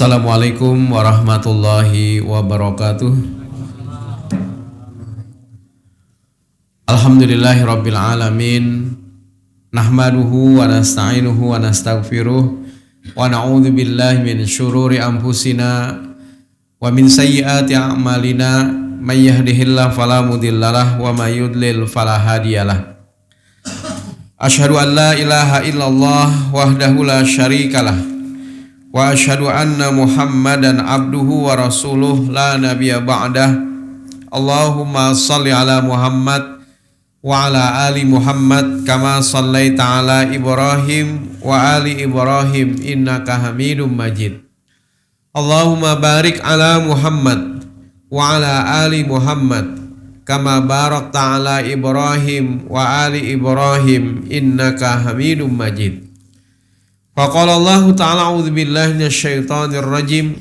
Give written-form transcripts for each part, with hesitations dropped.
Assalamualaikum warahmatullahi wabarakatuh. Alhamdulillahi rabbil alamin. Nahmaduhu wa nasta'inuhu wa nastaghfiruh wa na'udzu billahi min syururi anfusina wa min sayyiati a'malina. May yahdihillahu fala mudhillalah wa may yudlil fala hadiyalah. Asyhadu an la ilaha illallah wahdahu la syarikalah wa asyhadu anna Muhammadan abduhu wa rasuluh la nabiyya ba'dah. Allahumma salli ala Muhammad wa ala ali Muhammad kama sallaita ala Ibrahim wa ali Ibrahim innaka Hamidum Majid. Allahumma barik ala Muhammad wa ala ali Muhammad kama barakta ala Ibrahim wa ali Ibrahim innaka Hamidum Majid. Faqala Allah ta'ala a'udzu billahi minasyaitonir rajim.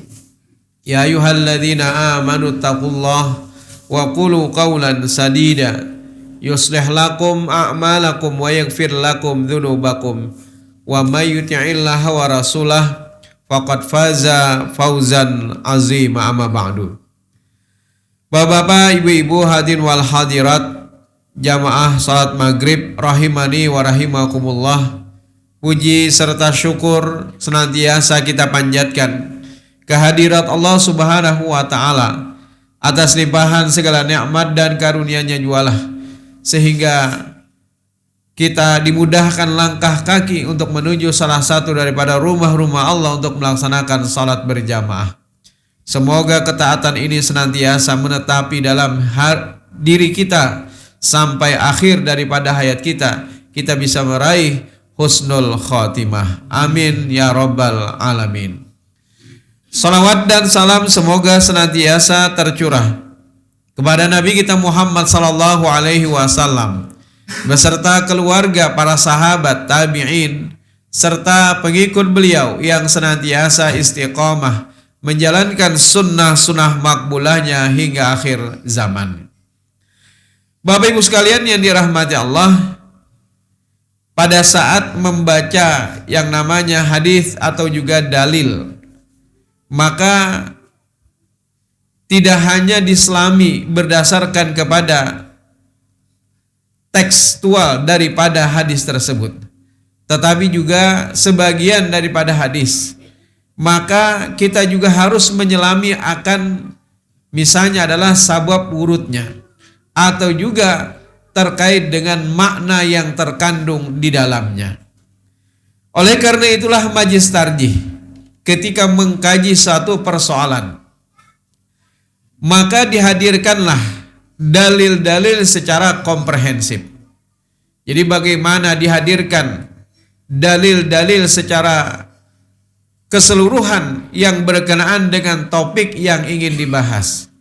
Ya ayyuhalladzina amanu taqullaha wa qulu qawlan sadida yuslih lakum a'malakum wa yaghfir lakum dzunubakum wa may yuti'illaha wa rasulahu faqad faza fawzan 'azima. Amma ba'du. Bapak-bapak, ibu-ibu, hadirin wal hadirat jamaah salat maghrib rahimani wa rahimakumullah. Puji serta syukur senantiasa kita panjatkan kehadirat Allah Subhanahu wa taala atas limpahan segala nikmat dan karunia-Nya jualah, sehingga kita dimudahkan langkah kaki untuk menuju salah satu daripada rumah-rumah Allah untuk melaksanakan salat berjamaah. Semoga ketaatan ini senantiasa menetapi dalam diri kita sampai akhir daripada hayat kita. Kita bisa meraih husnul khotimah. Amin ya rabbal alamin. Salawat dan salam semoga senantiasa tercurah kepada Nabi kita Muhammad sallallahu alaihi wasallam beserta keluarga, para sahabat, tabi'in serta pengikut beliau yang senantiasa istiqomah menjalankan sunnah-sunnah makbulahnya hingga akhir zaman. Bapak Ibu sekalian yang dirahmati Allah, pada saat membaca yang namanya hadis atau juga dalil, maka tidak hanya diselami berdasarkan kepada tekstual daripada hadis tersebut, tetapi juga sebagian daripada hadis. Maka kita juga harus menyelami akan misalnya adalah sabab wurudnya atau juga terkait dengan makna yang terkandung di dalamnya. Oleh karena itulah majlis tarjih ketika mengkaji satu persoalan, maka dihadirkanlah dalil-dalil secara komprehensif. Jadi bagaimana dihadirkan dalil-dalil secara keseluruhan yang berkenaan dengan topik yang ingin dibahas.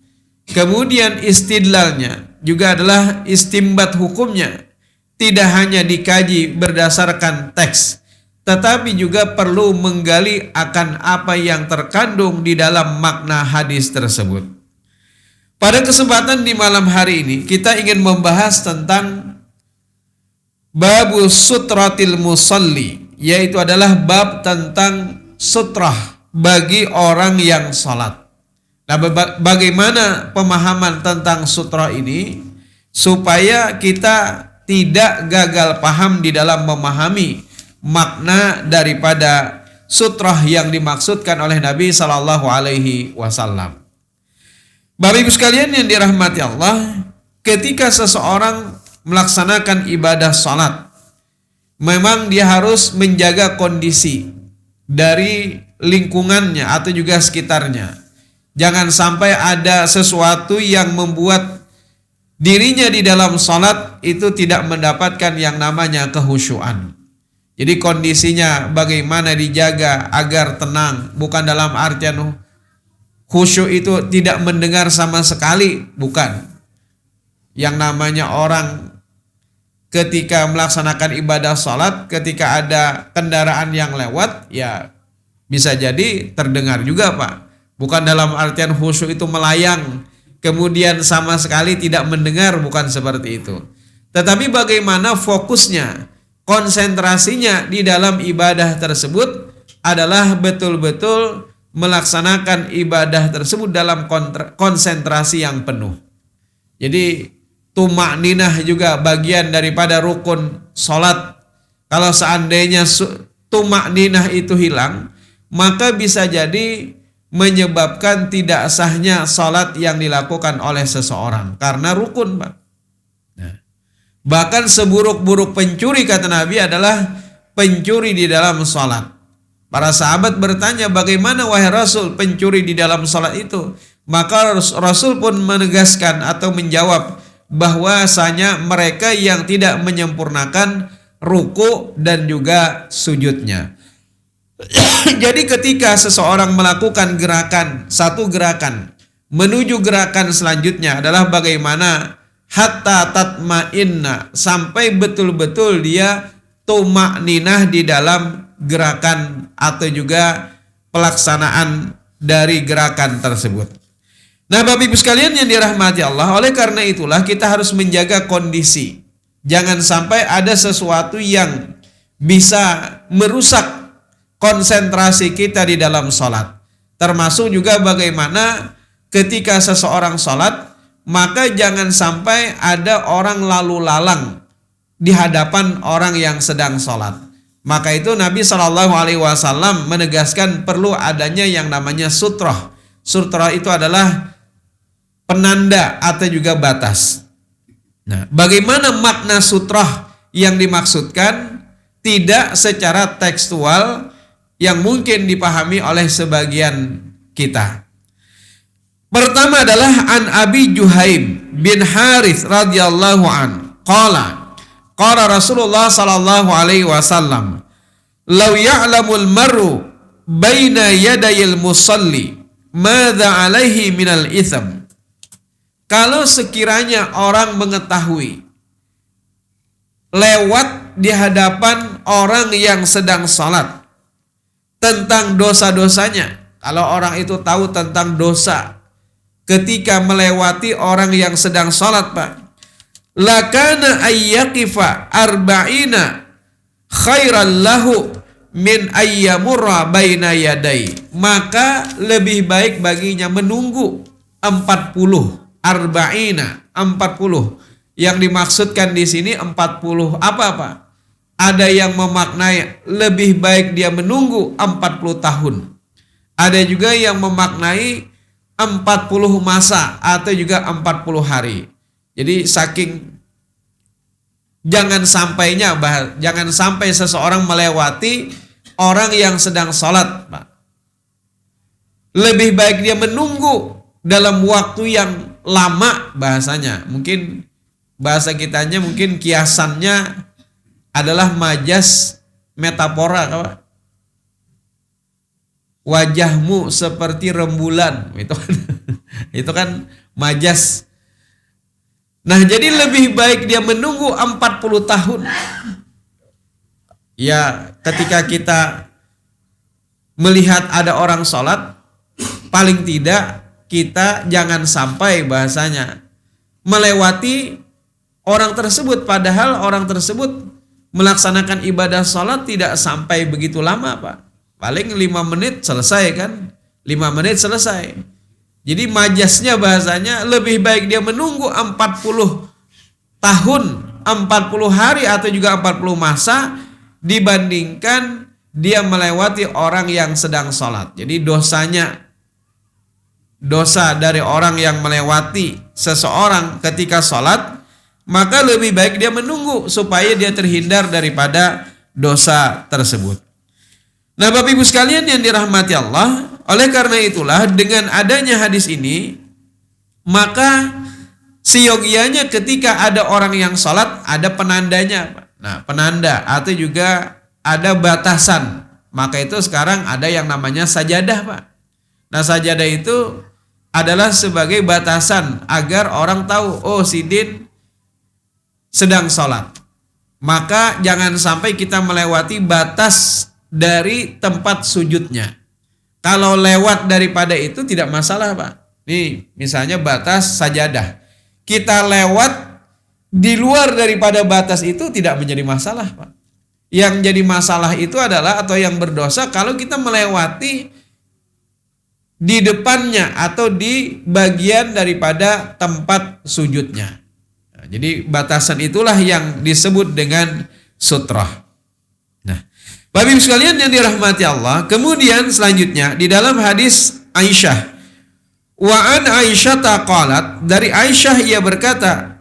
Kemudian istidlalnya juga adalah istimbat hukumnya. Tidak hanya dikaji berdasarkan teks, tetapi juga perlu menggali akan apa yang terkandung di dalam makna hadis tersebut. Pada kesempatan di malam hari ini kita ingin membahas tentang babus sutratil musalli, yaitu adalah bab tentang sutrah bagi orang yang salat. Nah, bagaimana pemahaman tentang sutrah ini supaya kita tidak gagal paham di dalam memahami makna daripada sutrah yang dimaksudkan oleh Nabi Sallallahu Alaihi Wasallam. Bapak Ibu sekalian yang dirahmati Allah, ketika seseorang melaksanakan ibadah salat, memang dia harus menjaga kondisi dari lingkungannya atau juga sekitarnya. Jangan sampai ada sesuatu yang membuat dirinya di dalam salat itu tidak mendapatkan yang namanya kehusyuan. Jadi kondisinya bagaimana dijaga agar tenang, bukan dalam artian khusyuk itu tidak mendengar sama sekali, bukan. Yang namanya orang ketika melaksanakan ibadah salat, ketika ada kendaraan yang lewat, ya bisa jadi terdengar juga, Pak. Bukan dalam artian khusyuk itu melayang, kemudian sama sekali tidak mendengar, bukan seperti itu. Tetapi bagaimana fokusnya, konsentrasinya di dalam ibadah tersebut adalah betul-betul melaksanakan ibadah tersebut dalam konsentrasi yang penuh. Jadi tumakninah juga bagian daripada rukun sholat. Kalau seandainya tumakninah itu hilang, maka bisa jadi menyebabkan tidak sahnya sholat yang dilakukan oleh seseorang karena rukun, Pak. Nah, bahkan seburuk-buruk pencuri, kata Nabi, adalah pencuri di dalam sholat. Para sahabat bertanya, bagaimana wahai Rasul pencuri di dalam sholat itu? Maka Rasul pun menegaskan atau menjawab bahwasanya mereka yang tidak menyempurnakan ruku dan juga sujudnya. Jadi ketika seseorang melakukan satu gerakan menuju gerakan selanjutnya adalah bagaimana hatta tatma'inna, sampai betul-betul dia tumakninah di dalam gerakan atau juga pelaksanaan dari gerakan tersebut. Nah, Bapak Ibu sekalian yang dirahmati Allah, oleh karena itulah kita harus menjaga kondisi. Jangan sampai ada sesuatu yang bisa merusak konsentrasi kita di dalam sholat. Termasuk juga bagaimana ketika seseorang sholat, maka jangan sampai ada orang lalu lalang di hadapan orang yang sedang sholat. Maka itu Nabi SAW menegaskan perlu adanya yang namanya sutroh. Sutroh itu adalah penanda atau juga batas. Nah, bagaimana makna sutroh yang dimaksudkan? Tidak secara tekstual yang mungkin dipahami oleh sebagian kita. Pertama adalah an Abi Juhaim bin Harith radhiyallahu an qala Rasulullah sallallahu alaihi wasallam, "Law ya'lamul mar'u baina yadayil musalli madza alaihi minal itsam." Kalau sekiranya orang mengetahui lewat di hadapan orang yang sedang salat tentang dosa-dosanya, kalau orang itu tahu tentang dosa ketika melewati orang yang sedang salat, Pak, lakana ayyaqifa arba'ina khairan lahu min ayyamurra baina yadai, maka lebih baik baginya menunggu 40 arba'ina 40. Yang dimaksudkan di sini 40 apa? Ada yang memaknai lebih baik dia menunggu 40 tahun. Ada juga yang memaknai 40 masa atau juga 40 hari. Jadi saking jangan sampai seseorang melewati orang yang sedang sholat, Pak. Lebih baik dia menunggu dalam waktu yang lama, bahasanya. Mungkin bahasa kitanya mungkin kiasannya adalah majas metafora, Pak. Wajahmu seperti rembulan, itu kan majas. Nah, jadi lebih baik dia menunggu 40 tahun. Ya, ketika kita melihat ada orang sholat, paling tidak kita jangan sampai bahasanya melewati orang tersebut, padahal orang tersebut melaksanakan ibadah sholat tidak sampai begitu lama, Pak. Paling 5 menit selesai, kan? 5 menit selesai. Jadi majasnya bahasanya lebih baik dia menunggu 40 tahun, 40 hari atau juga 40 masa dibandingkan dia melewati orang yang sedang sholat. Jadi dosa dari orang yang melewati seseorang ketika sholat, maka lebih baik dia menunggu supaya dia terhindar daripada dosa tersebut. Nah, Bapak Ibu sekalian yang dirahmati Allah, oleh karena itulah dengan adanya hadis ini, maka seyogianya ketika ada orang yang sholat ada penandanya. Nah, penanda atau juga ada batasan. Maka itu sekarang ada yang namanya sajadah, Pak. Nah, sajadah itu adalah sebagai batasan agar orang tahu, oh, si Din sedang sholat. Maka jangan sampai kita melewati batas dari tempat sujudnya. Kalau lewat daripada itu tidak masalah, Pak. Nih, misalnya batas sajadah. Kita lewat di luar daripada batas itu tidak menjadi masalah, Pak. Yang jadi masalah itu adalah, atau yang berdosa, kalau kita melewati di depannya atau di bagian daripada tempat sujudnya. Nah, jadi batasan itulah yang disebut dengan sutrah. Nah, Bapak Ibu sekalian yang dirahmati Allah, kemudian selanjutnya di dalam hadis Aisyah, wa an Aisyah taqalat, dari Aisyah ia berkata,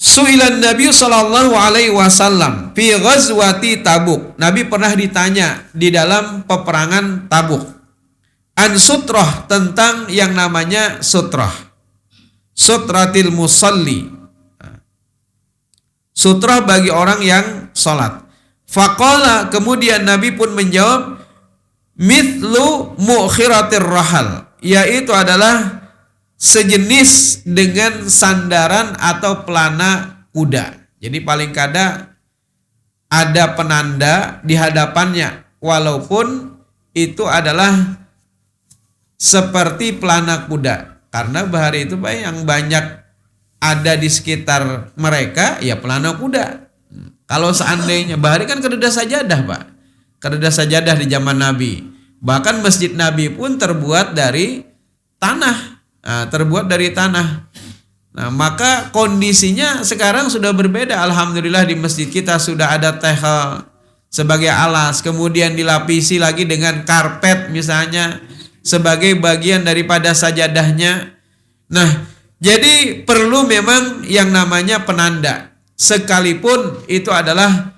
su'ilan Nabi sallallahu alaihi wasallam fi ghazwati Tabuk. Nabi pernah ditanya di dalam peperangan Tabuk an sutrah, tentang yang namanya sutrah, sutratil musalli, sutrah bagi orang yang sholat. Faqala, kemudian Nabi pun menjawab, mithlu mu'khiratir rahal, yaitu adalah sejenis dengan sandaran atau pelana kuda. Jadi paling kada ada penanda di hadapannya, walaupun itu adalah seperti pelana kuda. Karena bahari itu Pak, yang banyak ada di sekitar mereka ya pelana kuda. Kalau seandainya bahari kan kededa sajadah Pak, kededa sajadah di zaman Nabi. Bahkan masjid Nabi pun terbuat dari tanah. Terbuat dari tanah. Nah, maka kondisinya sekarang sudah berbeda. Alhamdulillah di masjid kita sudah ada tehel sebagai alas, kemudian dilapisi lagi dengan karpet misalnya sebagai bagian daripada sajadahnya. Nah, jadi perlu memang yang namanya penanda, sekalipun itu adalah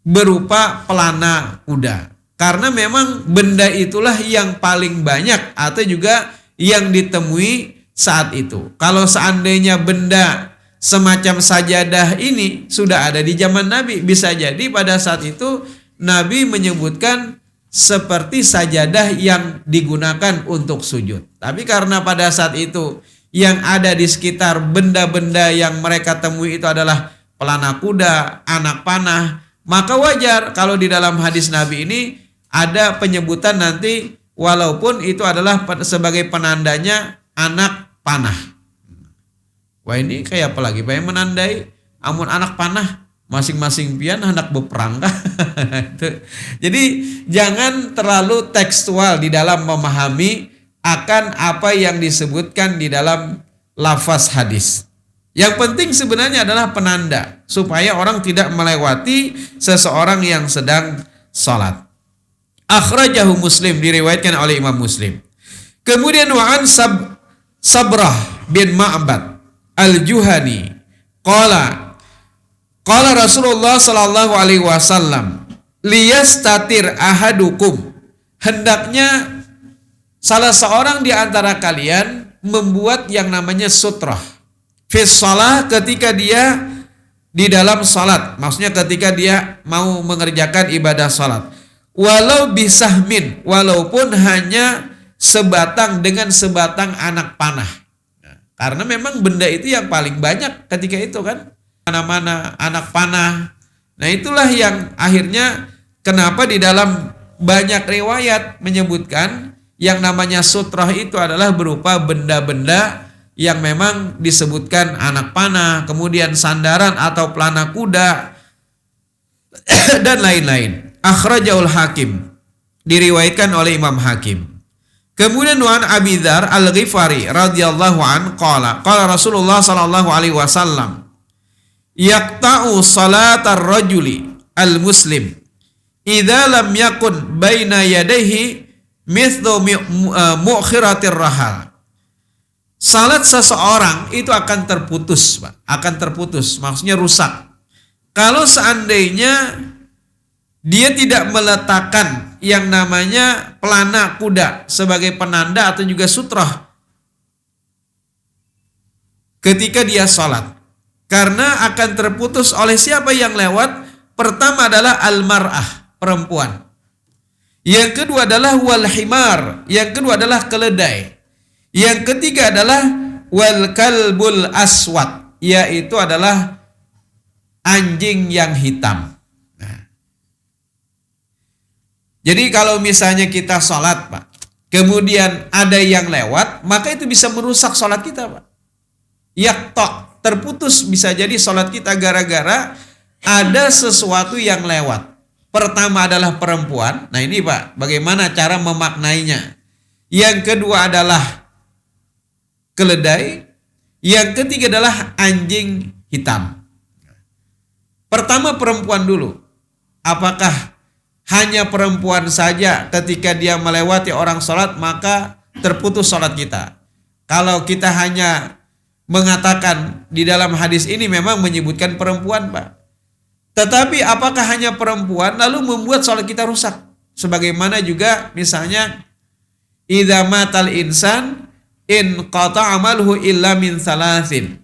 berupa pelana kuda. Karena memang benda itulah yang paling banyak atau juga yang ditemui saat itu. Kalau seandainya benda semacam sajadah ini sudah ada di zaman Nabi, bisa jadi pada saat itu Nabi menyebutkan seperti sajadah yang digunakan untuk sujud. Tapi karena pada saat itu yang ada di sekitar benda-benda yang mereka temui itu adalah pelana kuda, anak panah, maka wajar kalau di dalam hadis Nabi ini ada penyebutan nanti walaupun itu adalah sebagai penandanya anak panah. Wah, ini kayak apa lagi Pak yang menandai amun anak panah masing-masing pian hendak berperang. Jadi jangan terlalu tekstual di dalam memahami akan apa yang disebutkan di dalam lafaz hadis. Yang penting sebenarnya adalah penanda supaya orang tidak melewati seseorang yang sedang sholat. Akhrajahu Muslim, diriwayatkan oleh Imam Muslim. Kemudian wa'an Sabrah bin Ma'bad al-Juhani qala Rasulullah sallallahu alaihi wasallam liyastatir ahadukum, hendaknya salah seorang di antara kalian membuat yang namanya sutrah fi shalah, ketika dia di dalam salat, maksudnya ketika dia mau mengerjakan ibadah salat, walau bisahmin, walaupun hanya sebatang dengan sebatang anak panah. Karena memang benda itu yang paling banyak ketika itu kan, mana-mana anak panah. Nah, itulah yang akhirnya kenapa di dalam banyak riwayat menyebutkan yang namanya sutrah itu adalah berupa benda-benda yang memang disebutkan anak panah, kemudian sandaran atau pelana kuda dan lain-lain. Akhrajahul Hakim, diriwayatkan oleh Imam Hakim. Kemudian wan Abi Dzar Al-Ghifari radhiyallahu an qala Rasulullah sallallahu alaihi wasallam yaqta'u salatar rajuli al-muslim idza lam yakun baina yadayhi mithlu mu'khiratir rahal. Salat seseorang itu akan terputus, Pak. Akan terputus, maksudnya rusak. Kalau seandainya dia tidak meletakkan yang namanya pelana kuda sebagai penanda atau juga sutrah ketika dia salat. Karena akan terputus oleh siapa yang lewat? Pertama adalah al-mar'ah, perempuan. Yang kedua adalah wal himar, yang kedua adalah keledai. Yang ketiga adalah wal kalbul aswad, yaitu adalah anjing yang hitam. Nah, jadi kalau misalnya kita sholat, Pak, kemudian ada yang lewat, maka itu bisa merusak sholat kita, Pak. Yaktok, terputus bisa jadi sholat kita gara-gara ada sesuatu yang lewat. Pertama adalah perempuan. Nah ini Pak, bagaimana cara memaknainya? Yang kedua adalah keledai. Yang ketiga adalah anjing hitam. Pertama perempuan dulu. Apakah hanya perempuan saja ketika dia melewati orang sholat maka terputus sholat kita? Kalau kita hanya mengatakan di dalam hadis ini memang menyebutkan perempuan, Pak. Tetapi apakah hanya perempuan lalu membuat sholat kita rusak? Sebagaimana juga misalnya idza matal insan in qata amaluhu illa min salasin.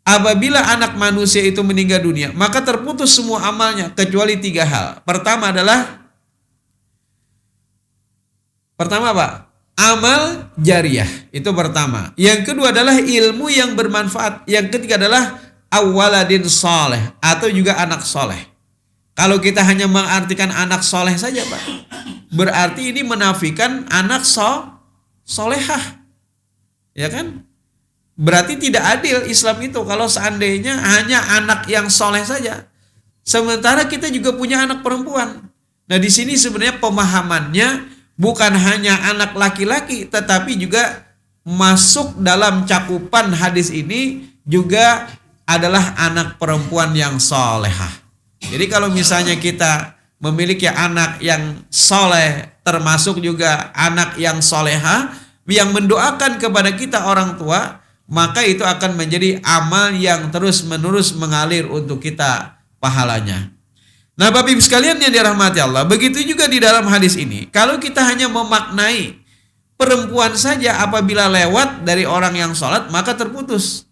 Apabila anak manusia itu meninggal dunia, maka terputus semua amalnya kecuali 3 hal. Pertama apa? Amal jariah, itu pertama. Yang kedua adalah ilmu yang bermanfaat. Yang ketiga adalah awaladin soleh, atau juga anak soleh. Kalau kita hanya mengartikan anak soleh saja, Pak, berarti ini menafikan anak solehah. Ya kan? Berarti tidak adil Islam itu kalau seandainya hanya anak yang soleh saja. Sementara kita juga punya anak perempuan. Nah, di sini sebenarnya pemahamannya bukan hanya anak laki-laki, tetapi juga masuk dalam cakupan hadis ini juga adalah anak perempuan yang solehah. Jadi kalau misalnya kita memiliki anak yang soleh, termasuk juga anak yang solehah, yang mendoakan kepada kita orang tua, maka itu akan menjadi amal yang terus-menerus mengalir untuk kita pahalanya. Nah, Bapak Ibu sekalian yang dirahmati Allah, begitu juga di dalam hadis ini. Kalau kita hanya memaknai perempuan saja apabila lewat dari orang yang sholat, maka terputus.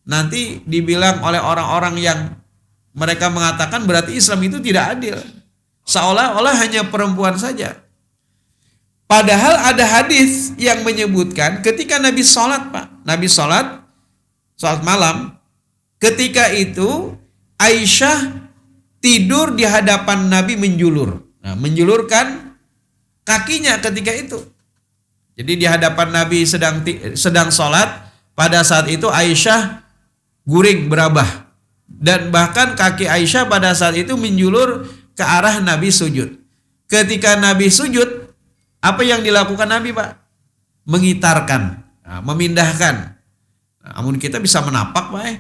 Nanti dibilang oleh orang-orang yang mereka mengatakan berarti Islam itu tidak adil. Seolah-olah hanya perempuan saja. Padahal ada hadis yang menyebutkan ketika Nabi sholat, Pak. Nabi sholat malam. Ketika itu Aisyah tidur di hadapan Nabi menjulur. Nah, menjulurkan kakinya ketika itu. Jadi di hadapan Nabi sedang sholat. Pada saat itu Aisyah guring berabah. Dan bahkan kaki Aisyah pada saat itu menjulur ke arah Nabi sujud. Ketika Nabi sujud, apa yang dilakukan Nabi, Pak? Mengitarkan, memindahkan. Namun kita bisa menapak, Pak.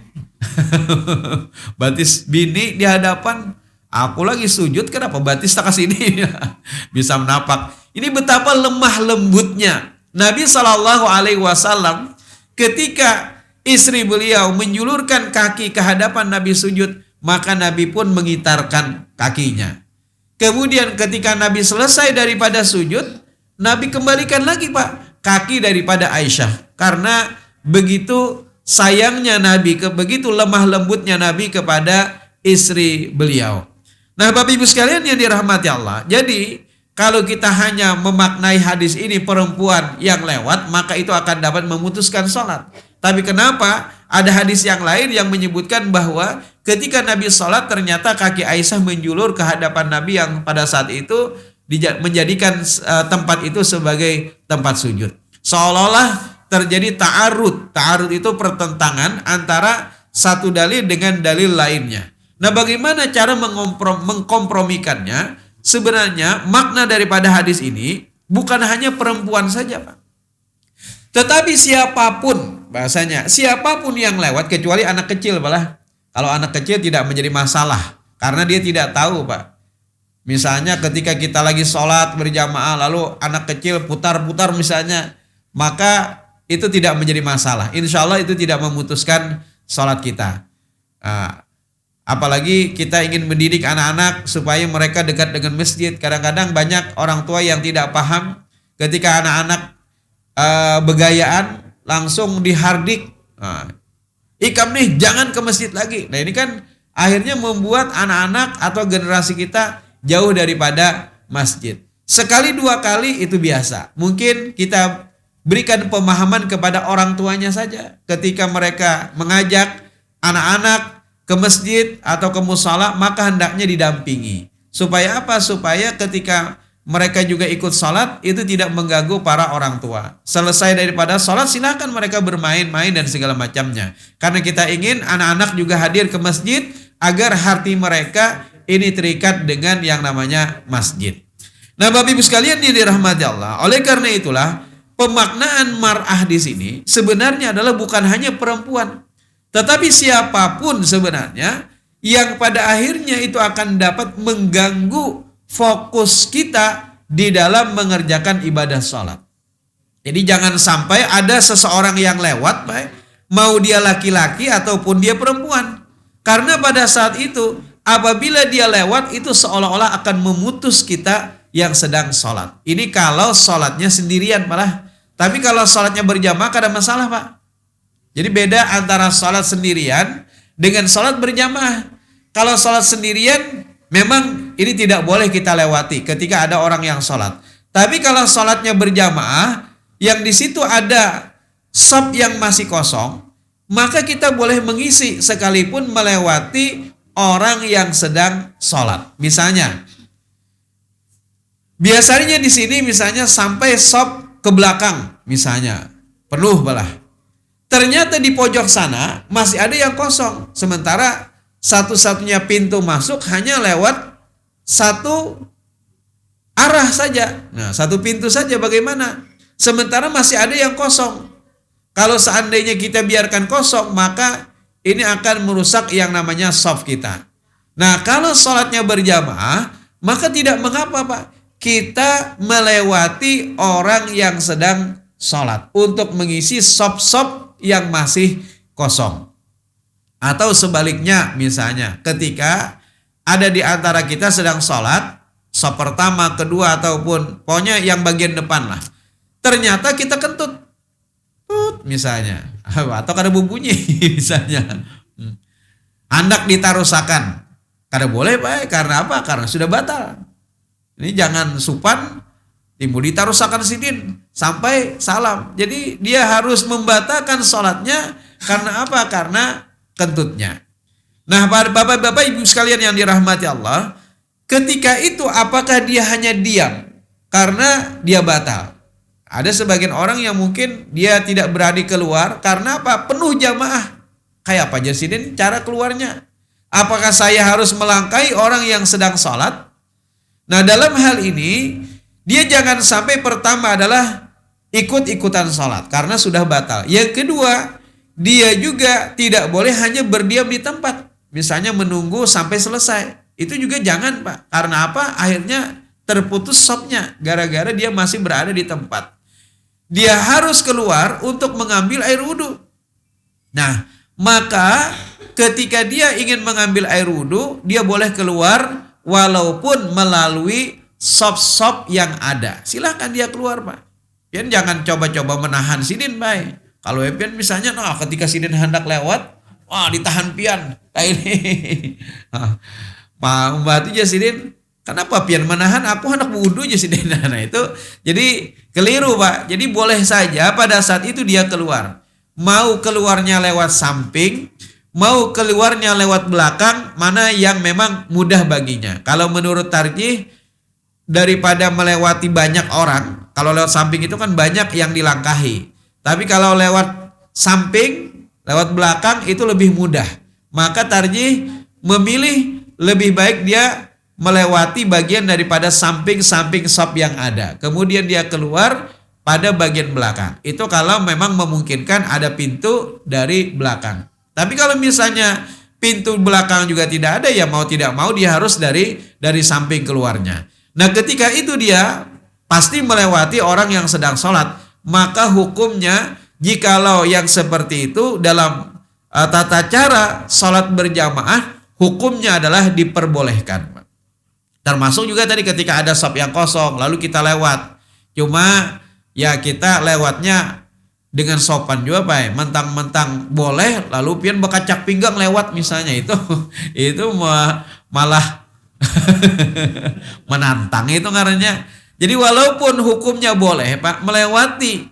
Batis bini di hadapan, aku lagi sujud, kenapa batis tak ke sini? Bisa menapak. Ini betapa lemah lembutnya Nabi SAW ketika istri beliau menjulurkan kaki ke hadapan Nabi sujud, maka Nabi pun mengitarkan kakinya. Kemudian ketika Nabi selesai daripada sujud, Nabi kembalikan lagi, Pak, kaki daripada Aisyah. Karena begitu sayangnya Nabi, begitu lemah lembutnya Nabi kepada istri beliau. Nah, Bapak Ibu sekalian yang dirahmati Allah. Jadi, kalau kita hanya memaknai hadis ini perempuan yang lewat, maka itu akan dapat memutuskan sholat. Tapi kenapa ada hadis yang lain yang menyebutkan bahwa ketika Nabi sholat ternyata kaki Aisyah menjulur ke hadapan Nabi yang pada saat itu menjadikan tempat itu sebagai tempat sujud. Seolah-olah terjadi ta'arud. Ta'arud itu pertentangan antara satu dalil dengan dalil lainnya. Nah, bagaimana cara mengkompromikannya? Sebenarnya makna daripada hadis ini bukan hanya perempuan saja, Pak. Tetapi siapapun, bahasanya siapapun yang lewat, kecuali anak kecil, malah. Kalau anak kecil tidak menjadi masalah karena dia tidak tahu, Pak. Misalnya ketika kita lagi sholat berjamaah lalu anak kecil putar-putar misalnya, maka itu tidak menjadi masalah. Insya Allah itu tidak memutuskan sholat kita. Apalagi kita ingin mendidik anak-anak supaya mereka dekat dengan masjid. Kadang-kadang banyak orang tua yang tidak paham ketika anak-anak begayaan langsung dihardik. Ikam nih, jangan ke masjid lagi. Nah, ini kan akhirnya membuat anak-anak atau generasi kita jauh daripada masjid. Sekali dua kali itu biasa. Mungkin kita berikan pemahaman kepada orang tuanya saja. Ketika mereka mengajak anak-anak ke masjid atau ke musala, maka hendaknya didampingi. Supaya apa? Supaya ketika mereka juga ikut sholat, itu tidak mengganggu para orang tua. Selesai daripada sholat, silakan mereka bermain-main dan segala macamnya. Karena kita ingin anak-anak juga hadir ke masjid agar hati mereka ini terikat dengan yang namanya masjid. Nah, Bapak Ibu sekalian yang dirahmati Allah, oleh karena itulah pemaknaan mar'ah di sini sebenarnya adalah bukan hanya perempuan, tetapi siapapun sebenarnya yang pada akhirnya itu akan dapat mengganggu fokus kita di dalam mengerjakan ibadah sholat. Jadi jangan sampai ada seseorang yang lewat, baik, mau dia laki-laki ataupun dia perempuan. Karena pada saat itu, apabila dia lewat, itu seolah-olah akan memutus kita yang sedang sholat. Ini kalau sholatnya sendirian malah. Tapi kalau sholatnya berjamaah, ada masalah, Pak. Jadi beda antara sholat sendirian dengan sholat berjamaah. Kalau sholat sendirian, memang ini tidak boleh kita lewati ketika ada orang yang sholat. Tapi kalau sholatnya berjamaah, yang di situ ada shaf yang masih kosong, maka kita boleh mengisi sekalipun melewati orang yang sedang sholat. Misalnya, biasanya di sini misalnya sampai shaf ke belakang, misalnya penuh balah. Ternyata di pojok sana masih ada yang kosong, sementara satu-satunya pintu masuk hanya lewat satu arah saja. Nah, satu pintu saja, bagaimana? Sementara masih ada yang kosong. Kalau seandainya kita biarkan kosong, maka ini akan merusak yang namanya shaf kita. Nah, kalau sholatnya berjamaah, maka tidak mengapa, Pak, kita melewati orang yang sedang sholat untuk mengisi shaf-shaf yang masih kosong. Atau sebaliknya, misalnya ketika ada di antara kita sedang sholat, shaf pertama, kedua, ataupun pokoknya yang bagian depan lah, ternyata kita kentut, misalnya, atau kada bunyi, misalnya, hendak ditarusakan, kada boleh, Pak. Karena apa? Karena sudah batal. Ini jangan supan, timbul ditarusakan sidin sampai salam. Jadi dia harus membatalkan sholatnya karena apa? Karena kentutnya. Nah, bapak-bapak, ibu sekalian yang dirahmati Allah, ketika itu apakah dia hanya diam karena dia batal? Ada sebagian orang yang mungkin dia tidak berani keluar karena apa? Penuh jamaah. Kayak apa Jasidin cara keluarnya? Apakah saya harus melangkahi orang yang sedang sholat? Nah, dalam hal ini dia jangan sampai pertama adalah ikut-ikutan sholat karena sudah batal. Yang kedua, dia juga tidak boleh hanya berdiam di tempat. Misalnya menunggu sampai selesai. Itu juga jangan, Pak. Karena apa? Akhirnya terputus shafnya gara-gara dia masih berada di tempat. Dia harus keluar untuk mengambil air wudhu. Nah, maka ketika dia ingin mengambil air wudhu, dia boleh keluar walaupun melalui shaf-shaf yang ada. Silahkan dia keluar, Pak. Pian jangan coba-coba menahan sidin, Pak. Kalau pian misalnya, nah ketika sidin hendak lewat, wah ditahan pian. Nah ini, Mbak itu sidin. Kenapa pian menahan? Aku hendak wudhu aja sidin. Nah itu, jadi keliru, Pak. Jadi boleh saja pada saat itu dia keluar. Mau keluarnya lewat samping, mau keluarnya lewat belakang, mana yang memang mudah baginya. Kalau menurut tarjih, daripada melewati banyak orang, kalau lewat samping itu kan banyak yang dilangkahi. Tapi kalau lewat samping, lewat belakang itu lebih mudah. Maka tarjih memilih lebih baik dia melewati bagian daripada samping-samping shaf yang ada. Kemudian dia keluar pada bagian belakang. Itu kalau memang memungkinkan ada pintu dari belakang. Tapi kalau misalnya pintu belakang juga tidak ada, ya mau tidak mau dia harus dari samping keluarnya. Nah, ketika itu dia pasti melewati orang yang sedang sholat. Maka hukumnya jikalau yang seperti itu dalam tata cara sholat berjamaah, hukumnya adalah diperbolehkan. Termasuk juga tadi ketika ada shaf yang kosong lalu kita lewat. Cuma ya kita lewatnya dengan sopan juga, Pak. Mentang-mentang boleh lalu pian bekacak pinggang lewat misalnya, itu malah menantang itu ngarannya. Jadi walaupun hukumnya boleh, Pak, melewati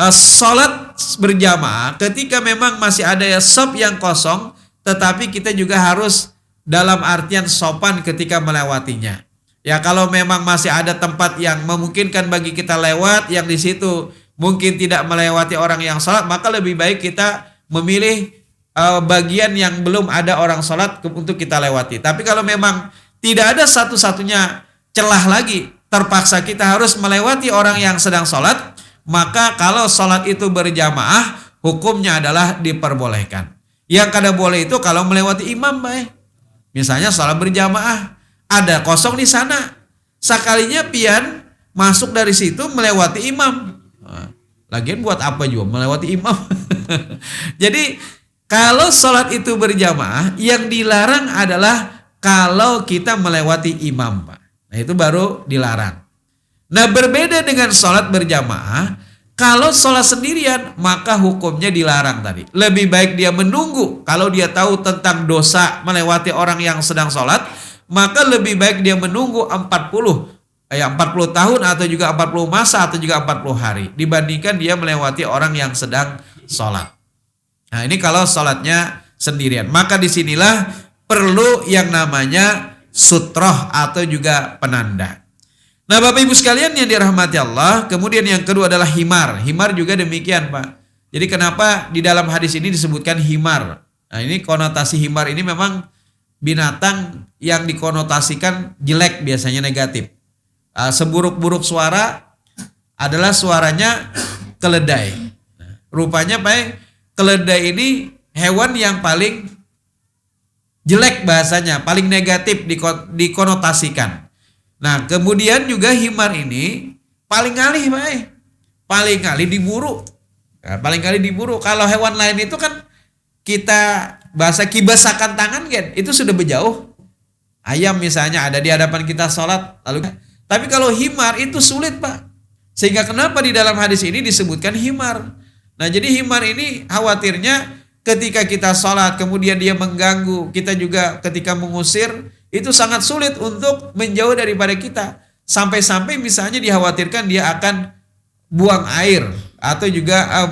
sholat berjamaah ketika memang masih ada shaf yang kosong, tetapi kita juga harus dalam artian sopan ketika melewatinya. Ya kalau memang masih ada tempat yang memungkinkan bagi kita lewat, yang di situ mungkin tidak melewati orang yang sholat, maka lebih baik kita memilih bagian yang belum ada orang sholat untuk kita lewati. Tapi kalau memang tidak ada satu-satunya celah lagi, terpaksa kita harus melewati orang yang sedang sholat, maka kalau sholat itu berjamaah, hukumnya adalah diperbolehkan. Yang kada boleh itu kalau melewati imam, baik. Misalnya sholat berjamaah, ada kosong di sana, sekalinya pian masuk dari situ melewati imam. Lagian buat apa juga melewati imam? Jadi kalau sholat itu berjamaah, yang dilarang adalah kalau kita melewati imam, Pak. Nah itu baru dilarang. Nah berbeda dengan sholat berjamaah, kalau sholat sendirian maka hukumnya dilarang tadi. Lebih baik dia menunggu. Kalau dia tahu tentang dosa melewati orang yang sedang sholat, maka lebih baik dia menunggu 40 tahun atau juga 40 masa atau juga 40 hari. Dibandingkan dia melewati orang yang sedang sholat. Nah ini kalau sholatnya sendirian. Maka disinilah perlu yang namanya sutroh atau juga penanda. Nah Bapak Ibu sekalian yang dirahmati Allah, kemudian yang kedua adalah himar. Himar juga demikian, Pak. Jadi kenapa di dalam hadis ini disebutkan himar? Nah ini konotasi himar ini memang binatang yang dikonotasikan jelek, biasanya negatif. Seburuk-buruk suara adalah suaranya keledai. Nah, rupanya Pak, keledai ini hewan yang paling jelek bahasanya, paling negatif dikonotasikan. Nah kemudian juga himar ini paling kali Pak, paling kali diburu. Nah, paling kali diburu. Kalau hewan lain itu kan kita bahasa kibasakan tangan kan, itu sudah berjauh. Ayam misalnya ada di hadapan kita sholat, lalu tapi kalau himar itu sulit Pak. Sehingga kenapa di dalam hadis ini disebutkan himar. Nah jadi himar ini khawatirnya ketika kita sholat kemudian dia mengganggu, kita juga ketika mengusir, itu sangat sulit untuk menjauh daripada kita. Sampai-sampai misalnya dikhawatirkan dia akan buang air atau juga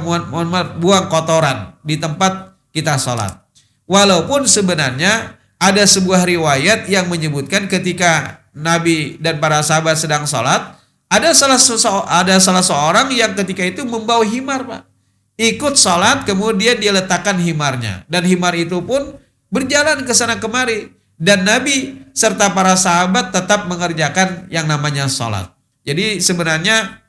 buang kotoran di tempat kita sholat. Walaupun sebenarnya ada sebuah riwayat yang menyebutkan ketika Nabi dan para sahabat sedang sholat, ada salah seorang yang ketika itu membawa himar Pak. Ikut sholat kemudian dia letakkan himarnya. Dan himar itu pun berjalan ke sana kemari. Dan Nabi serta para sahabat tetap mengerjakan yang namanya sholat. Jadi sebenarnya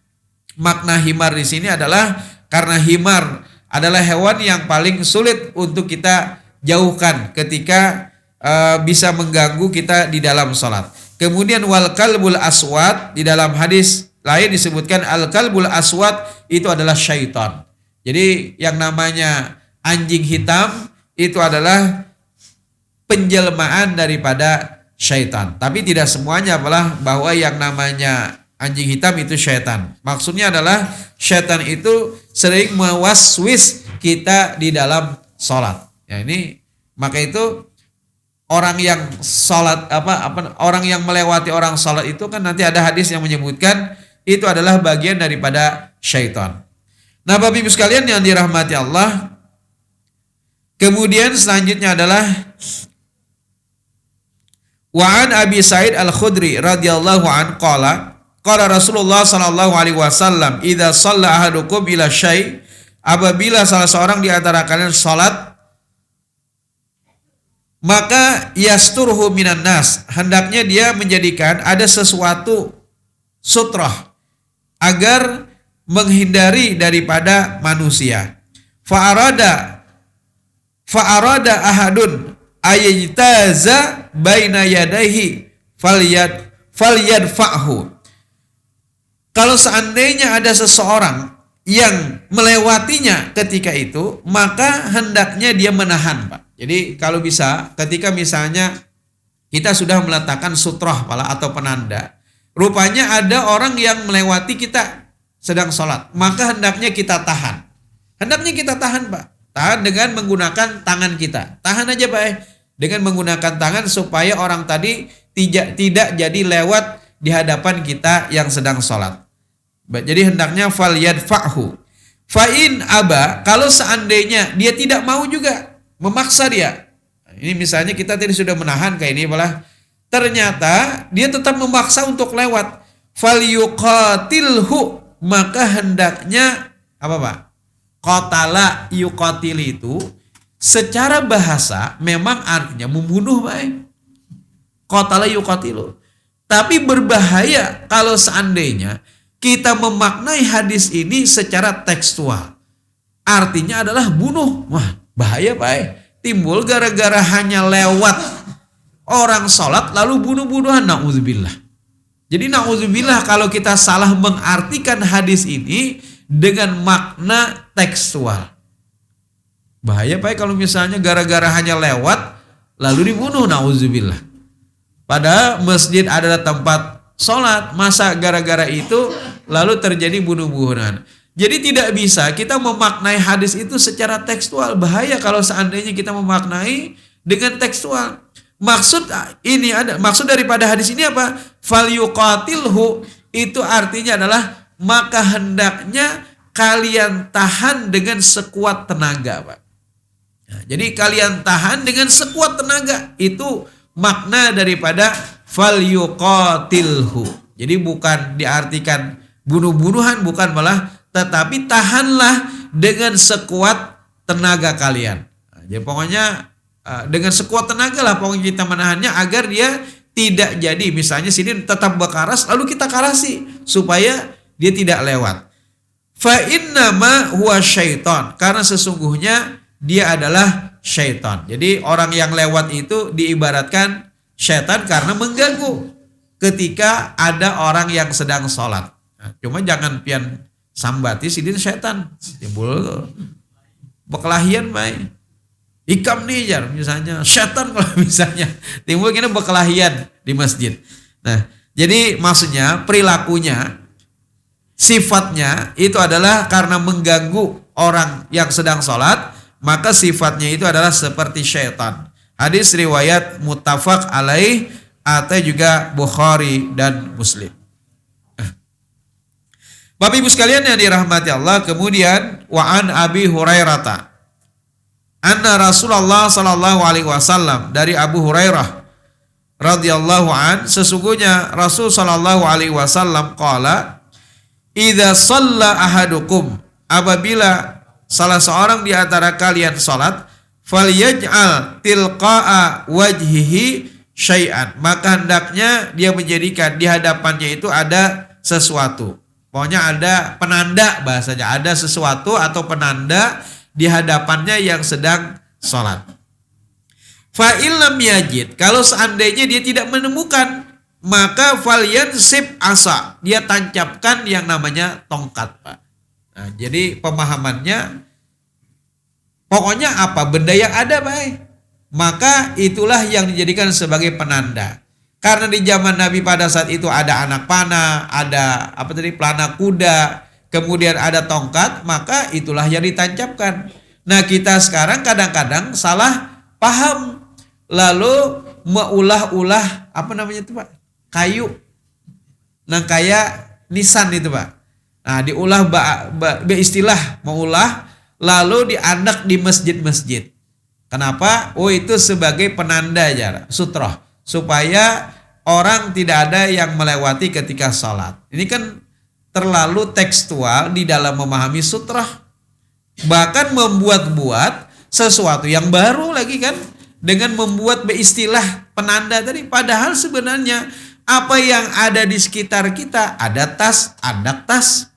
makna himar di sini adalah karena himar adalah hewan yang paling sulit untuk kita jauhkan ketika bisa mengganggu kita di dalam sholat. Kemudian wal kalbul aswad, di dalam hadis lain disebutkan al kalbul aswad itu adalah syaitan. Jadi yang namanya anjing hitam itu adalah penjelmaan daripada syaitan. Tapi tidak semuanya adalah bahwa yang namanya anjing hitam itu syaitan. Maksudnya adalah syaitan itu sering mewaswis kita di dalam sholat. Ya ini maka itu orang yang sholat orang yang melewati orang sholat itu kan nanti ada hadis yang menyebutkan itu adalah bagian daripada syaitan. Nah Bapak Ibu sekalian yang dirahmati Allah, kemudian selanjutnya adalah Wa'an Abi Sa'id Al-Khudri radhiyallahu an qala Rasulullah sallallahu alaihi wasallam idza shalla ahadukum ila syai', apabila salah seorang di antara kalian salat maka yasturhu minan nas, hendaknya dia menjadikan ada sesuatu sutrah agar menghindari daripada manusia. Fa'arada ahadun ayajtaza baina yadaihi falyadfa'hu. Kalau seandainya ada seseorang yang melewatinya ketika itu, maka hendaknya dia menahan, Pak. Jadi kalau bisa, ketika misalnya kita sudah meletakkan sutroh atau penanda, rupanya ada orang yang melewati kita sedang sholat, maka hendaknya kita tahan. Hendaknya kita tahan, Pak. Tahan dengan menggunakan tangan kita. Tahan aja, Pak. Dengan menggunakan tangan supaya orang tadi tidak jadi lewat di hadapan kita yang sedang sholat. Jadi hendaknya falyadfa'hu. Fa'in aba, kalau seandainya dia tidak mau juga, memaksa dia. Ini misalnya kita tadi sudah menahan kayak ini, malah ternyata dia tetap memaksa untuk lewat. Falyuqatilhu, maka hendaknya apa, Pak? Qatala yuqatil itu secara bahasa memang artinya membunuh, Pak. Qatala yuqatilu. Tapi berbahaya kalau seandainya kita memaknai hadis ini secara tekstual. Artinya adalah bunuh. Wah, bahaya Pak. Timbul gara-gara hanya lewat orang sholat lalu bunuh-bunuhan. Na'udzubillah. Jadi na'udzubillah kalau kita salah mengartikan hadis ini dengan makna tekstual. Bahaya Pak kalau misalnya gara-gara hanya lewat lalu dibunuh. Na'udzubillah. Padahal masjid adalah tempat sholat. Masa gara-gara itu lalu terjadi bunuh-bunuhan. Jadi tidak bisa kita memaknai hadis itu secara tekstual. Bahaya kalau seandainya kita memaknai dengan tekstual. Maksud daripada hadis ini apa? Falyuqatilhu, itu artinya adalah maka hendaknya kalian tahan dengan sekuat tenaga, Pak. Nah, jadi kalian tahan dengan sekuat tenaga, itu makna daripada falyuqatilhu. Jadi bukan diartikan bunuh-bunuhan, bukan, malah tetapi tahanlah dengan sekuat tenaga kalian. Nah, jadi pokoknya dengan sekuat tenaga lah pokoknya kita menahannya agar dia tidak jadi, misalnya sini tetap berkaras lalu kita karasi supaya dia tidak lewat. Fa innama huwa syaiton, karena sesungguhnya dia adalah syaitan. Jadi orang yang lewat itu diibaratkan syaitan karena mengganggu ketika ada orang yang sedang sholat. Nah, cuma jangan pian sambati sidin setan, timbul bekelahian baik. Ikam nih jar misalnya setan kalau misalnya timbul kena bekelahian di masjid. Nah, jadi maksudnya perilakunya, sifatnya itu adalah karena mengganggu orang yang sedang sholat, maka sifatnya itu adalah seperti syaitan. Hadis riwayat muttafaq alaih atau juga Bukhari dan Muslim. Bapak Ibu sekalian yang dirahmati Allah, kemudian wa an Abi Hurairah anna Rasulullah sallallahu alaihi wasallam, dari Abu Hurairah radhiyallahu an, sesungguhnya Rasul sallallahu alaihi wasallam qala, idza shalla ahadukum, apabila salah seorang di antara kalian salat, falyaj'al tilqa'a wajhihi syai'an, maka hendaknya dia menjadikan di hadapannya itu ada sesuatu. Pokoknya ada penanda, bahasanya ada sesuatu atau penanda di hadapannya yang sedang sholat. Fa illam yajid, kalau seandainya dia tidak menemukan, maka falyansib asa, dia tancapkan yang namanya tongkat, Pak. Nah, jadi pemahamannya pokoknya apa benda yang ada, Pak, maka itulah yang dijadikan sebagai penanda. Karena di zaman Nabi pada saat itu ada anak panah, ada pelana kuda, kemudian ada tongkat, maka itulah yang ditancapkan. Nah, kita sekarang kadang-kadang salah paham, lalu meulah-ulah Pak? Kayu. Nah, kayak nisan itu, Pak. Nah, diulah istilah meulah, lalu dianak di masjid-masjid. Kenapa? Oh, itu sebagai penanda aja, sutroh, supaya orang tidak ada yang melewati ketika sholat. Ini kan terlalu tekstual di dalam memahami sutrah. Bahkan membuat-buat sesuatu yang baru lagi kan, dengan membuat istilah penanda tadi. Padahal sebenarnya apa yang ada di sekitar kita, ada tas, Anda tas,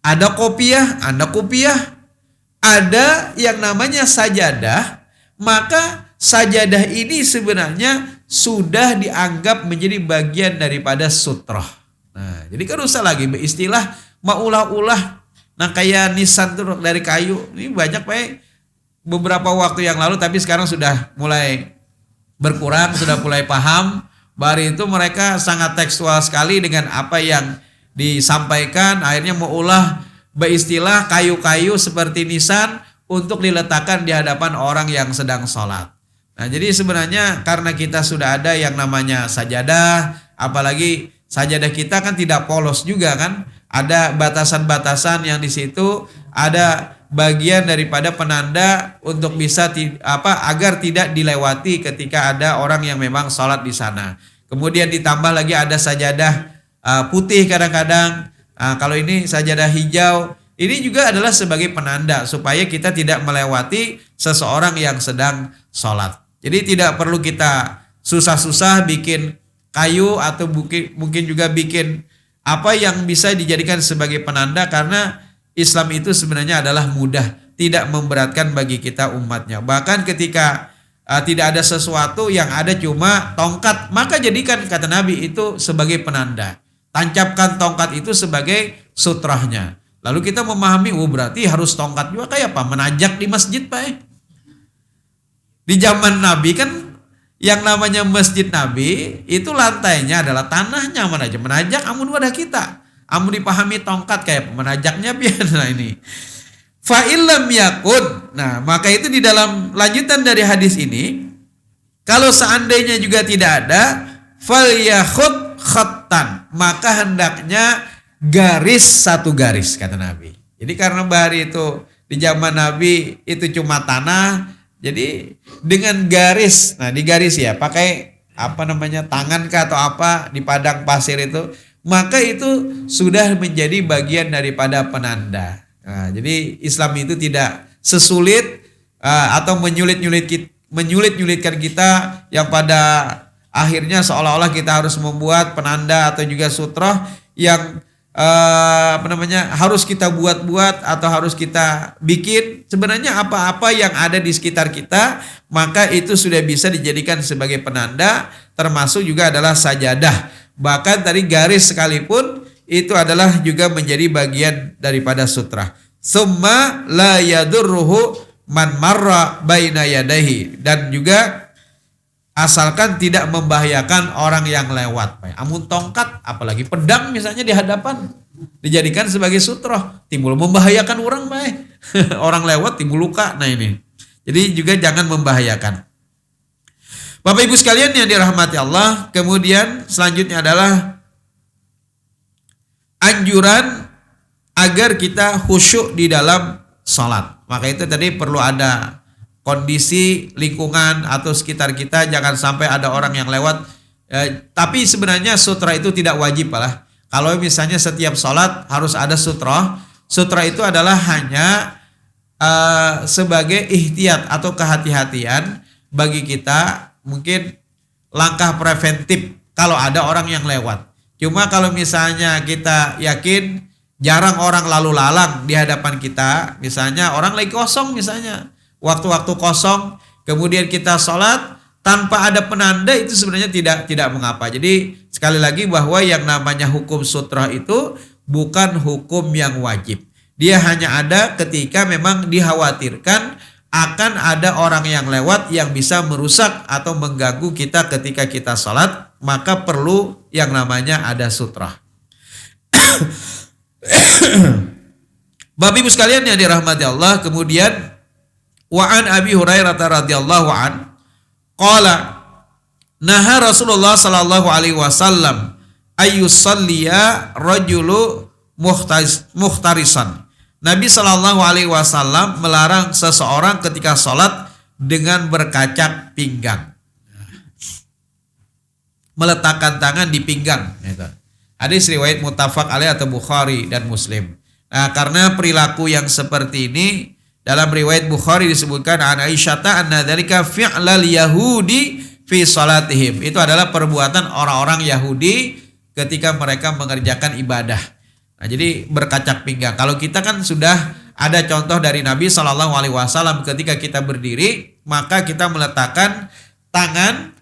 ada kopiah, Anda kopiah, ada yang namanya sajadah, maka sajadah ini sebenarnya sudah dianggap menjadi bagian daripada sutroh. Nah, jadi kan usah lagi beristilah maulah-ulah. Nah, kayak nisan tuh dari kayu. Ini banyak Pak, beberapa waktu yang lalu, tapi sekarang sudah mulai berkurang, sudah mulai paham. Baru itu mereka sangat tekstual sekali dengan apa yang disampaikan. Akhirnya maulah beristilah kayu-kayu seperti nisan untuk diletakkan di hadapan orang yang sedang sholat. Nah, jadi sebenarnya karena kita sudah ada yang namanya sajadah, apalagi sajadah kita kan tidak polos juga kan, ada batasan-batasan yang di situ, ada bagian daripada penanda untuk bisa agar tidak dilewati ketika ada orang yang memang sholat di sana. Kemudian ditambah lagi ada sajadah putih kadang-kadang, kalau ini sajadah hijau. Ini juga adalah sebagai penanda supaya kita tidak melewati seseorang yang sedang sholat. Jadi tidak perlu kita susah-susah bikin kayu atau mungkin juga bikin apa yang bisa dijadikan sebagai penanda, karena Islam itu sebenarnya adalah mudah, tidak memberatkan bagi kita umatnya. Bahkan ketika tidak ada sesuatu, yang ada cuma tongkat, maka jadikan, kata Nabi, itu sebagai penanda. Tancapkan tongkat itu sebagai sutrahnya. Lalu kita memahami, berarti harus tongkat juga, kayak apa? Menajak di masjid, Pak. Di zaman Nabi kan yang namanya masjid Nabi itu lantainya adalah tanahnya, menajak amun wadah kita. Amun dipahami tongkat kayak menajaknya biar. Nah ini. Fa illam yakun. Nah, maka itu di dalam lanjutan dari hadis ini, kalau seandainya juga tidak ada, fal yakhud khattan, maka hendaknya garis satu garis, kata Nabi. Jadi karena bahari itu di zaman Nabi itu cuma tanah, jadi dengan garis, nah di garis ya pakai apa namanya, tangan kah atau apa di padang pasir itu, maka itu sudah menjadi bagian daripada penanda. Nah, jadi Islam itu tidak sesulit atau menyulit-nyulitkan kita yang pada akhirnya seolah-olah kita harus membuat penanda atau juga sutroh yang harus kita buat-buat atau harus kita bikin. Sebenarnya apa-apa yang ada di sekitar kita, maka itu sudah bisa dijadikan sebagai penanda, termasuk juga adalah sajadah. Bahkan tadi garis sekalipun itu adalah juga menjadi bagian daripada sutra. Summa la yadurruhu man marra baina yadayhi, dan juga asalkan tidak membahayakan orang yang lewat. Amun tongkat, apalagi pedang misalnya di hadapan, dijadikan sebagai sutroh, timbul membahayakan orang, orang lewat timbul luka. Nah ini, jadi juga jangan membahayakan. Bapak Ibu sekalian yang dirahmati Allah, kemudian selanjutnya adalah anjuran agar kita khusyuk di dalam salat. Maka itu tadi perlu ada kondisi lingkungan atau sekitar kita, jangan sampai ada orang yang lewat. Tapi sebenarnya sutra itu tidak wajib lah. Kalau misalnya setiap sholat harus ada sutra, sutra itu adalah hanya sebagai ihtiyat atau kehati-hatian bagi kita, mungkin langkah preventif kalau ada orang yang lewat. Cuma kalau misalnya kita yakin jarang orang lalu lalang di hadapan kita, misalnya orang lagi kosong, misalnya waktu-waktu kosong, kemudian kita sholat tanpa ada penanda, itu sebenarnya tidak mengapa. Jadi sekali lagi bahwa yang namanya hukum sutra itu bukan hukum yang wajib. Dia hanya ada ketika memang dikhawatirkan akan ada orang yang lewat yang bisa merusak atau mengganggu kita ketika kita sholat, maka perlu yang namanya ada sutra. Bapak Ibu sekalian yang dirahmati Allah, kemudian wa an Abi Hurairah radhiyallahu an qala naha Rasulullah sallallahu alaihi wasallam ayyusalliya rajulu muhtarisan. Nabi sallallahu alaihi wasallam melarang seseorang ketika sholat dengan berkacak pinggang, meletakkan tangan di pinggang. Hadis riwayat muttafaq alaih atau Bukhari dan Muslim. Nah, karena perilaku yang seperti ini dalam riwayat Bukhari disebutkan an Aisyata anna dzalika fi'lal yahudi fi salatihim. Itu adalah perbuatan orang-orang Yahudi ketika mereka mengerjakan ibadah. Nah, jadi berkacak pinggang. Kalau kita kan sudah ada contoh dari Nabi Shallallahu Alaihi Wasallam, ketika kita berdiri maka kita meletakkan tangan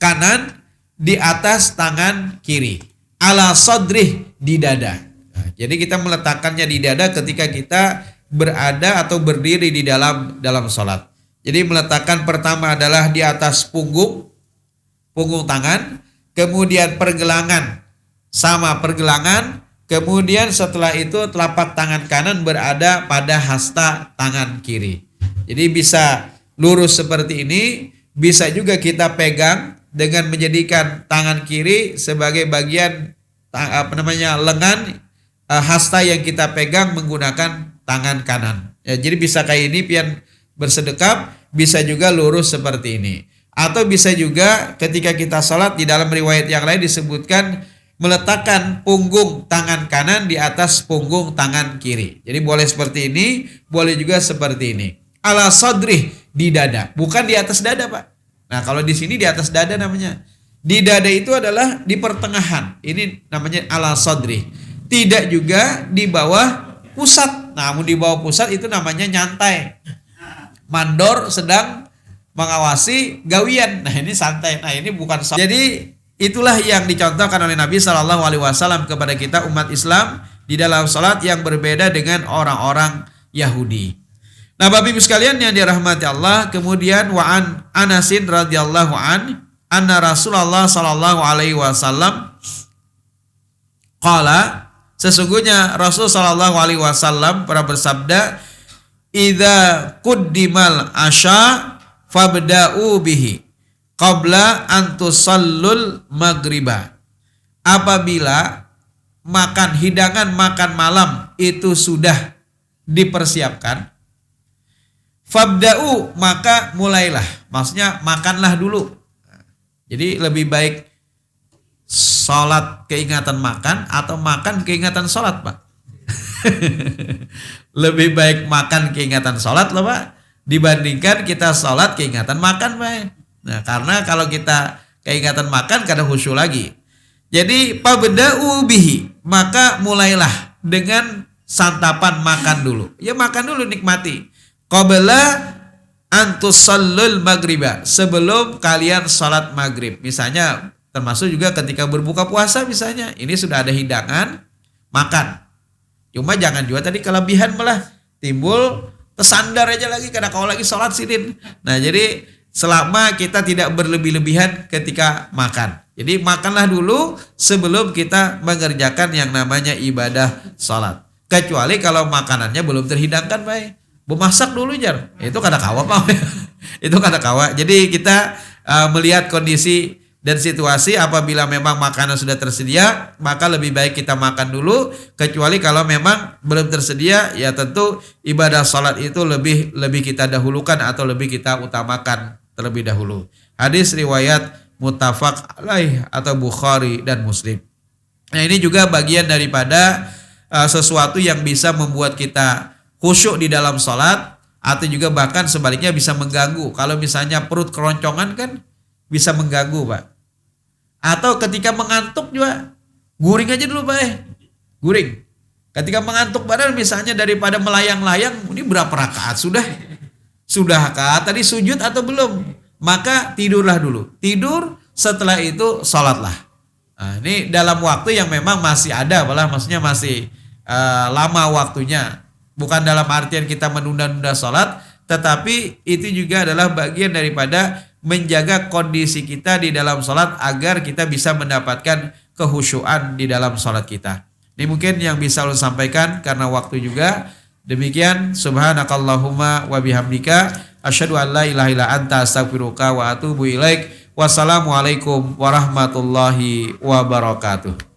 kanan di atas tangan kiri, ala sodrih, di dada. Nah, jadi kita meletakkannya di dada ketika kita berada atau berdiri di dalam sholat. Jadi meletakkan pertama adalah di atas punggung tangan, kemudian pergelangan sama pergelangan, kemudian setelah itu telapak tangan kanan berada pada hasta tangan kiri. Jadi bisa lurus seperti ini, bisa juga kita pegang dengan menjadikan tangan kiri sebagai bagian lengan, hasta yang kita pegang menggunakan tangan kanan. Ya, jadi bisa kayak ini pian bersedekap, bisa juga lurus seperti ini. Atau bisa juga ketika kita sholat, di dalam riwayat yang lain disebutkan meletakkan punggung tangan kanan di atas punggung tangan kiri. Jadi boleh seperti ini, boleh juga seperti ini. Ala sadrih, di dada, bukan di atas dada, Pak. Nah, kalau di sini di atas dada namanya. Di dada itu adalah di pertengahan. Ini namanya ala sadri. Tidak juga di bawah pusat. Namun di bawah pusat itu namanya nyantai. Mandor sedang mengawasi gawian. Nah ini santai. Nah ini bukan salat. Jadi itulah yang dicontohkan oleh Nabi SAW kepada kita umat Islam di dalam salat yang berbeda dengan orang-orang Yahudi. Nah Bapak Ibu sekalian yang dirahmati Allah, kemudian wa an Anasin radhiyallahu anna Rasulullah sallallahu alaihi wasallam qala, sesungguhnya Rasul sallallahu alaihi wasallam pernah bersabda, idza quddimal asya fabda'u bihi qabla an tusallul maghriba. Apabila hidangan makan malam itu sudah dipersiapkan, fabda'u, maka mulailah. Maksudnya makanlah dulu. Jadi lebih baik sholat keingatan makan atau makan keingatan sholat, Pak? Lebih baik makan keingatan sholat loh, Pak, dibandingkan kita sholat keingatan makan, Pak. Nah, karena kalau kita keingatan makan kadang khusyuk lagi. Jadi fabda'u bihi, maka mulailah dengan santapan, makan dulu. Ya makan dulu, nikmati. Qabla antusallul maghriba, sebelum kalian salat maghrib. Misalnya termasuk juga ketika berbuka puasa misalnya, ini sudah ada hidangan, makan. Cuma jangan juga tadi kelebihan malah timbul tersandar aja lagi karena kau lagi salat sidin. Nah, jadi selama kita tidak berlebih-lebihan ketika makan. Jadi makanlah dulu sebelum kita mengerjakan yang namanya ibadah salat. Kecuali kalau makanannya belum terhidangkan, baik. Masak dulu jar, itu kada kawa Pak. Itu kada kawa. Jadi kita melihat kondisi dan situasi, apabila memang makanan sudah tersedia maka lebih baik kita makan dulu. Kecuali kalau memang belum tersedia, ya tentu ibadah salat itu lebih kita dahulukan atau lebih kita utamakan terlebih dahulu. Hadis riwayat muttafaq alaih atau Bukhari dan Muslim. Nah ini juga bagian daripada sesuatu yang bisa membuat kita khusyuk di dalam sholat, atau juga bahkan sebaliknya bisa mengganggu. Kalau misalnya perut keroncongan kan bisa mengganggu, Pak. Atau ketika mengantuk juga guring aja dulu, Pak. Guring. Ketika mengantuk badan misalnya, daripada melayang-layang, ini berapa rakaat sudah? Sudahkah tadi sujud atau belum? Maka tidurlah dulu. Tidur, setelah itu sholatlah. Nah, ini dalam waktu yang memang masih ada, maksudnya masih lama waktunya. Bukan dalam artian kita menunda-nunda sholat, tetapi itu juga adalah bagian daripada menjaga kondisi kita di dalam sholat agar kita bisa mendapatkan kehusyuan di dalam sholat kita. Ini mungkin yang bisa saya sampaikan karena waktu juga. Demikian, subhanakallahumma wa bihamdika asyhadu an la ilaha illa anta astaghfiruka wa atubu ilaik. Wassalamualaikum warahmatullahi wabarakatuh.